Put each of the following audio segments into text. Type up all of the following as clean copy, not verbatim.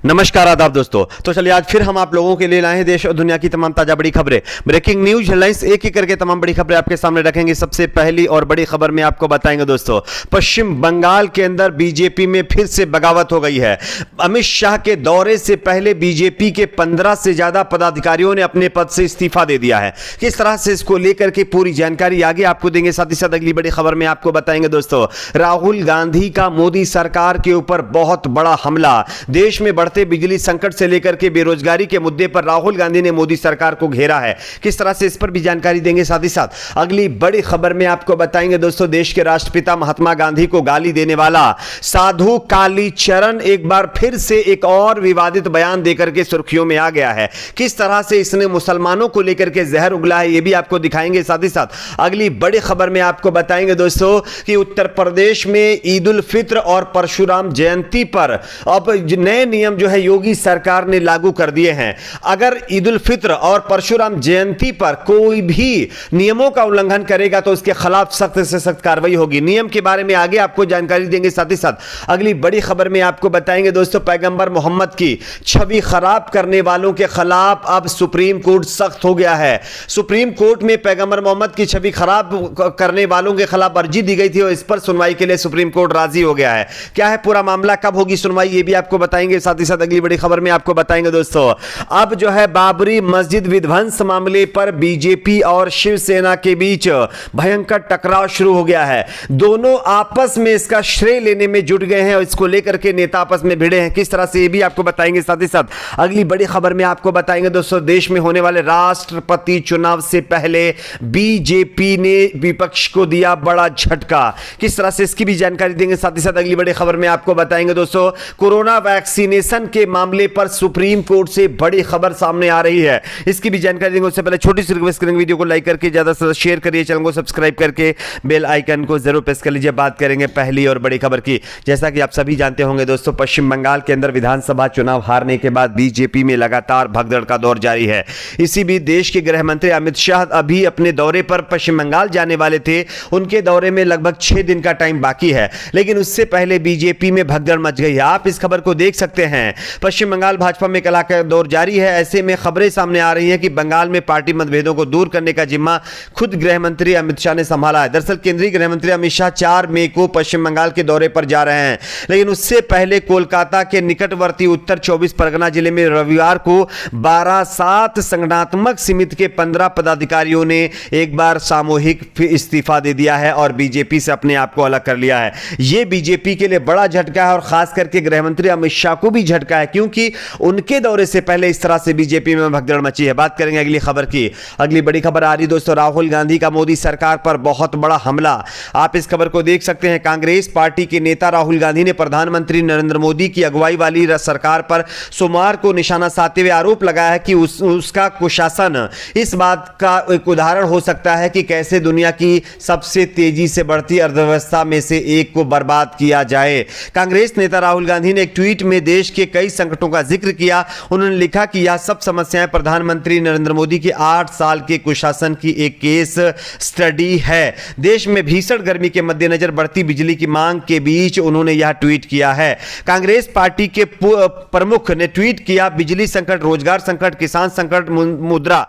नमस्कार आदाब दोस्तों। तो चलिए आज फिर हम आप लोगों के लिए लाए हैं देश और दुनिया की तमाम ताजा बड़ी खबरें, ब्रेकिंग न्यूज हेडलाइंस, एक एक करके तमाम बड़ी खबरें आपके सामने रखेंगे। सबसे पहली और बड़ी खबर में आपको बताएंगे दोस्तों, पश्चिम बंगाल के अंदर बीजेपी में फिर से बगावत हो गई है। अमित शाह के दौरे से पहले बीजेपी के 15 से ज्यादा पदाधिकारियों ने अपने पद से इस्तीफा दे दिया है। किस तरह से इसको लेकर के पूरी जानकारी आगे आपको देंगे। साथ ही साथ अगली बड़ी खबर में आपको बताएंगे दोस्तों, राहुल गांधी का मोदी सरकार के ऊपर बहुत बड़ा हमला। देश में बढ़ते बिजली संकट से लेकर के बेरोजगारी के मुद्दे पर राहुल गांधी ने मोदी सरकार को घेरा है। किस तरह से, इस पर भी जानकारी देंगे। साथ ही साथ अगली बड़ी खबर में आपको बताएंगे दोस्तों, देश के राष्ट्रपिता महात्मा गांधी को गाली देने वाला साधु कालीचरण एक बार फिर से एक और विवादित बयान देकर के सुर्खियों में आ गया है। किस तरह से इसने मुसलमानों को लेकर के जहर उगला है, यह भी आपको दिखाएंगे। साथ ही साथ अगली बड़ी खबर में आपको बताएंगे दोस्तों कि उत्तर प्रदेश में ईद उल फित्र और परशुराम जयंती पर अब नए नियम जो है योगी सरकार ने लागू कर दिए हैं। अगर ईद उल फित्र और परशुराम जयंती पर कोई भी नियमों का उल्लंघन करेगा तो उसके खिलाफ सख्त से सख्त कार्रवाई होगी। नियम के बारे में आगे आपको जानकारी देंगे। साथ ही साथ अगली बड़ी खबर में आपको बताएंगे दोस्तों, पैगंबर मोहम्मद की छवि खराब करने वालों के खिलाफ अब सुप्रीम कोर्ट सख्त हो गया है। सुप्रीम कोर्ट में पैगंबर मोहम्मद की छवि खराब करने वालों के खिलाफ अर्जी दी गई थी और इस पर सुनवाई के लिए सुप्रीम कोर्ट राजी हो गया है। क्या है पूरा मामला, कब होगी सुनवाई, ये भी आपको बताएंगे। साथ ही साथ अगली बड़ी खबर में आपको बताएंगे दोस्तों, अब जो है बाबरी मस्जिद विध्वंस मामले पर बीजेपी और शिवसेना के बीच भयंकर टकराव शुरू हो गया है। दोनों आपस में इसका श्रेय लेने में जुट गए हैं और इसको लेकर के नेता आपस में भिड़े हैं। किस तरह से, ये भी आपको बताएंगे। साथ ही साथ अगली बड़ी खबर में आपको बताएंगे दोस्तों, देश में होने वाले राष्ट्रपति चुनाव से पहले बीजेपी ने विपक्ष को दिया बड़ा झटका। किस तरह से, इसकी भी जानकारी देंगे। साथ ही साथ अगली बड़ी खबर में आपको बताएंगे दोस्तों, कोरोना वैक्सीनेशन के मामले पर सुप्रीम कोर्ट से बड़ी खबर सामने आ रही है, इसकी भी जानकारी देंगे। उससे पहले छोटी सी रिक्वेस्ट करेंगे, वीडियो को लाइक करके ज्यादा से ज्यादा शेयर करिए, चैनल को सब्सक्राइब करके बेल आइकन को जरूर प्रेस कर लीजिए। बात करेंगे पहली और बड़ी खबर की। जैसा कि आप सभी जानते होंगे दोस्तों, पश्चिम बंगाल के अंदर विधानसभा चुनाव हारने के बाद बीजेपी में लगातार भगदड़ का दौर जारी है। इसी बीच देश के गृह मंत्री अमित शाह अभी अपने दौरे पर पश्चिम बंगाल जाने वाले थे। उनके दौरे में लगभग 6 दिन का टाइम बाकी है, लेकिन उससे पहले बीजेपी में भगदड़ मच गई है। आप इस खबर को देख सकते हैं। पश्चिम बंगाल भाजपा में कलह का दौर जारी है। ऐसे में खबरें सामने आ रही हैं कि बंगाल में पार्टी मतभेदों को दूर करने का जिम्मा खुद गृह मंत्री अमित शाह ने संभाला है। दरअसल केंद्रीय गृह मंत्री अमित शाह 4 मई को पश्चिम बंगाल के दौरे पर जा रहे हैं, लेकिन उससे पहले कोलकाता के निकटवर्ती उत्तर 24 परगना जिले में रविवार को बारासात संगठनात्मक समिति के 15 पदाधिकारियों ने एक बार सामूहिक इस्तीफा दे दिया है और बीजेपी से अपने आप को अलग कर लिया है। यह बीजेपी के लिए बड़ा झटका है और खास करके गृह मंत्री अमित शाह को भी झटका है, क्योंकि उनके दौरे से पहले इस तरह से बीजेपी में भगदड़ मची है। बात करेंगे अगली खबर की। अगली बड़ी खबर आ रही दोस्तों, राहुल गांधी का मोदी सरकार पर बहुत बड़ा हमला। आप इस खबर को देख सकते हैं। कांग्रेस पार्टी के नेता राहुल गांधी ने प्रधानमंत्री नरेंद्र मोदी की अगुवाई वाली सरकार पर सोमवार को निशाना साधते हुए आरोप लगाया है कि उसका कुशासन इस बात का एक उदाहरण हो सकता है कि कैसे दुनिया की सबसे तेजी से बढ़ती अर्थव्यवस्था में से एक को बर्बाद किया जाए। कांग्रेस नेता राहुल गांधी ने एक ट्वीट में देश के कई संकटों का जिक्र किया। उन्होंने लिखा कि यह सब समस्याएं प्रधानमंत्री नरेंद्र मोदी के 8 साल के कुशासन की एक केस स्टडी है। देश में भीषण गर्मी के मद्देनजर बढ़ती बिजली की मांग के बीच उन्होंने यह ट्वीट किया है। कांग्रेस पार्टी के प्रमुख ने ट्वीट किया, बिजली संकट, रोजगार संकट, किसान संकट, मुद्रा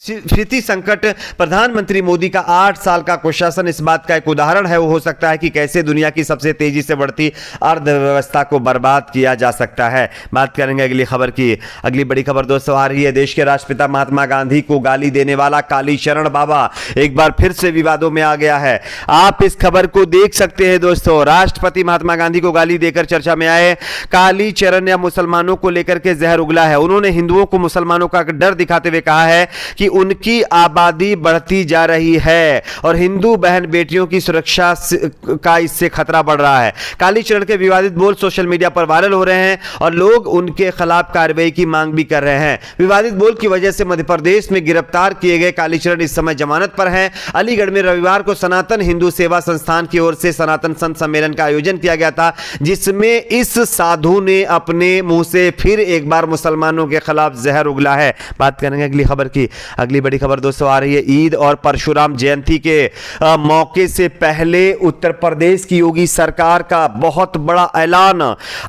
स्फीति संकट, प्रधानमंत्री मोदी का 8 साल का कुशासन इस बात का एक उदाहरण है। वो हो सकता है कि कैसे दुनिया की सबसे तेजी से बढ़ती अर्थव्यवस्था को बर्बाद किया जा सकता है। बात करेंगे अगली खबर की। अगली बड़ी खबर दोस्तों आ रही है, देश के राष्ट्रपिता महात्मा गांधी को गाली देने वाला कालीचरण बाबा एक बार फिर से विवादों में आ गया है। आप इस खबर को देख सकते हैं दोस्तों, राष्ट्रपति महात्मा गांधी को गाली देकर चर्चा में आए कालीचरण ने मुसलमानों को लेकर के जहर उगला है। उन्होंने हिंदुओं को मुसलमानों का डर दिखाते हुए कहा है कि उनकी आबादी बढ़ती जा रही है और हिंदू बहन बेटियों की सुरक्षा का इससे खतरा बढ़ रहा है। कालीचरण के विवादित बोल सोशल मीडिया पर वायरल हो रहे हैं और लोग उनके खिलाफ कार्रवाई की मांग भी कर रहे हैं। विवादित बोल की वजह से मध्य प्रदेश में गिरफ्तार किए गए कालीचरण इस समय जमानत पर हैं। अलीगढ़ में रविवार को सनातन हिंदू सेवा संस्थान की ओर से सनातन संत सम्मेलन का आयोजन किया गया था, जिसमें इस साधु ने अपने मुंह से फिर एक बार मुसलमानों के खिलाफ जहर उगला है। बात करेंगे अगली खबर की। अगली बड़ी खबर दोस्तों आ रही है ईद और परशुराम जयंती के मौके से पहले उत्तर प्रदेश की योगी सरकार का बहुत बड़ा ऐलान।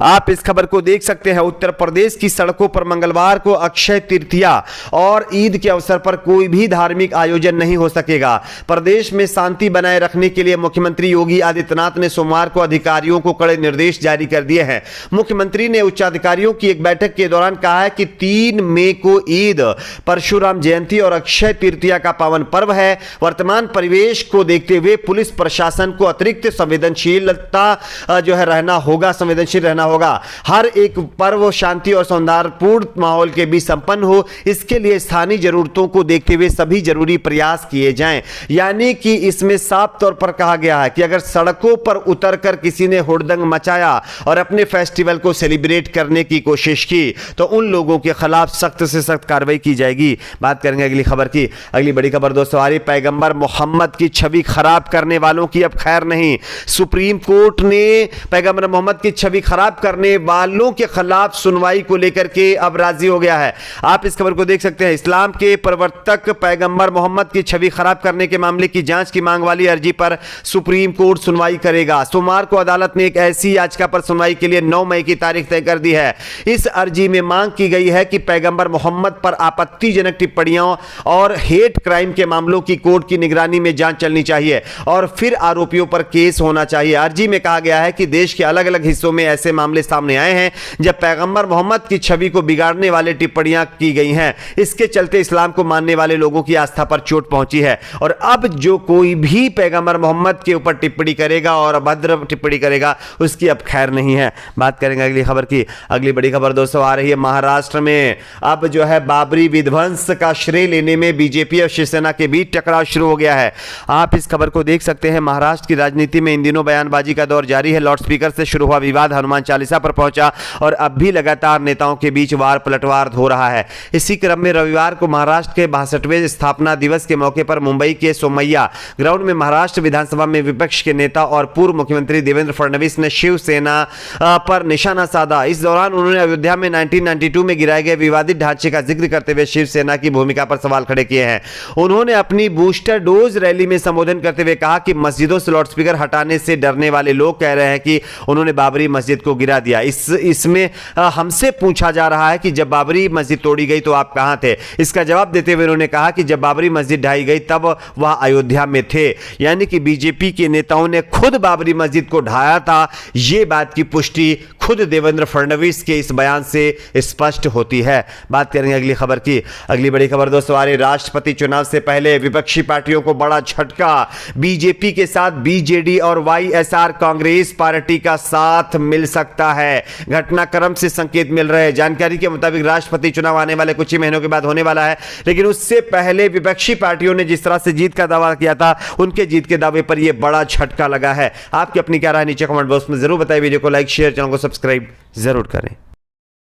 आप इस खबर को देख सकते हैं। उत्तर प्रदेश की सड़कों पर मंगलवार को अक्षय तृतीया और ईद के अवसर पर कोई भी धार्मिक आयोजन नहीं हो सकेगा। प्रदेश में शांति बनाए रखने के लिए मुख्यमंत्री योगी आदित्यनाथ ने सोमवार को अधिकारियों को कड़े निर्देश जारी कर दिए हैं। मुख्यमंत्री ने उच्चाधिकारियों की एक बैठक के दौरान कहा है कि 3 मई को ईद, परशुराम जयंती और अक्षय तृतीया का पावन पर्व है। वर्तमान परिवेश को देखते हुए पुलिस प्रशासन को अतिरिक्त संवेदनशील रहना होगा। हर एक पर्व शांति और सौहार्दपूर्ण माहौल के बीच संपन्न हो, इसके लिए स्थानीय जरूरतों को देखते हुए सभी जरूरी प्रयास किए जाएं। यानी कि इसमें साफ तौर पर कहा गया है कि अगर सड़कों पर उतरकर किसी ने हुड़दंग मचाया और अपने फेस्टिवल को सेलिब्रेट करने की कोशिश की तो उन लोगों के खिलाफ सख्त से सख्त कार्रवाई की जाएगी। बात करेंगे अगली खबर की। अगली बड़ी खबर दोस्तों आ रही पैगंबर मोहम्मद की छवि खराब करने वालों की अब खैर नहीं। सुप्रीम कोर्ट ने पैगंबर मोहम्मद की छवि खराब करने वालों के खिलाफ सुनवाई को लेकर के अब राजी हो गया है। आप इस खबर को देख सकते हैं। इस्लाम के प्रवर्तक पैगंबर मोहम्मद की छवि खराब करने के मामले की जांच की मांग वाली अर्जी पर सुप्रीम कोर्ट सुनवाई करेगा। सोमवार को अदालत ने एक ऐसी याचिका पर सुनवाई के लिए 9 मई की तारीख तय कर दी है। इस अर्जी में मांग की गई है कि पैगंबर मोहम्मद पर आपत्तिजनक टिप्पणियों और हेट क्राइम के मामलों की कोर्ट की निगरानी में जांच चलनी चाहिए और फिर आरोपियों पर केस होना चाहिए। अर्जी में कहा गया है कि देश के अलग अलग हिस्सों में ऐसे मामले सामने आए हैं जब पैगंबर मोहम्मद की छवि को बिगाड़ने वाले टिप्पणियां की गई हैं। इसके चलते इस्लाम को मानने वाले लोगों की आस्था पर चोट पहुंची है और अब जो कोई भी पैगंबर मोहम्मद के ऊपर टिप्पणी करेगा और अभद्र टिप्पणी करेगा उसकी अब खैर नहीं है। बात करेंगे अगली खबर की। अगली बड़ी खबर दोस्तों आ रही है महाराष्ट्र में अब जो है बाबरी विध्वंस का श्रेय लेने में बीजेपी और शिवसेना के बीच टकराव शुरू हो गया है। आप इस खबर को देख सकते हैं। महाराष्ट्र की राजनीति में इन दिनों बयानबाजी का दौर जारी है। लाउडस्पीकर से शुरू हुआ विवाद हनुमान चालीसा पर पहुंचा और अब भी लगातार नेताओं के बीच वार पलटवार हो रहा है। इसी क्रम में रविवार को महाराष्ट्र के 62वें स्थापना दिवस के मौके पर मुंबई के सोमैया ग्राउंड में महाराष्ट्र विधानसभा में विपक्ष के नेता और पूर्व मुख्यमंत्री देवेंद्र फडणवीस ने शिवसेना पर निशाना साधा। इस दौरान उन्होंने अयोध्या में 1992 में गिराए गए विवादित ढांचे का जिक्र करते हुए शिवसेना की भूमिका पर सवाल खड़े किए हैं। उन्होंने अपनी बूस्टर डोज रैली में संबोधन करते हुए कहा कि मस्जिदों से लाउडस्पीकर हटाने से डरने वाले लोग कह रहे हैं कि उन्होंने बाबरी मस्जिद को गिरा दिया। इसमें हमसे पूछा जा रहा है कि जब बाबरी मस्जिद तोड़ी गई तो आप कहां थे। इसका जवाब देते हुए उन्होंने कहा कि जब बाबरी मस्जिद ढाई गई तब वह अयोध्या में थे। यानी कि बीजेपी के नेताओं ने खुद बाबरी मस्जिद को ढाया था। यह बात की पुष्टि खुद देवेंद्र फडणवीस के इस बयान से स्पष्ट होती है। बात करेंगे अगली खबर की। अगली बड़ी खबर दोस्तों आ रही राष्ट्रपति चुनाव से पहले विपक्षी पार्टियों को बड़ा झटका। बीजेपी के साथ बीजेडी और वाईएसआर कांग्रेस पार्टी का साथ मिल सकता है। घटनाक्रम से संकेत मिल रहे हैं। जानकारी के मुताबिक राष्ट्रपति चुनाव आने वाले कुछ ही महीनों के बाद होने वाला है, लेकिन उससे पहले विपक्षी पार्टियों ने जिस तरह से जीत का दावा किया था उनके जीत के दावे पर यह बड़ा झटका लगा है। आपकी अपनी क्या राय नीचे कमेंट बॉक्स में जरूर बताइए। वीडियो को लाइक शेयर, चैनल को सब्सक्राइब जरूर करें।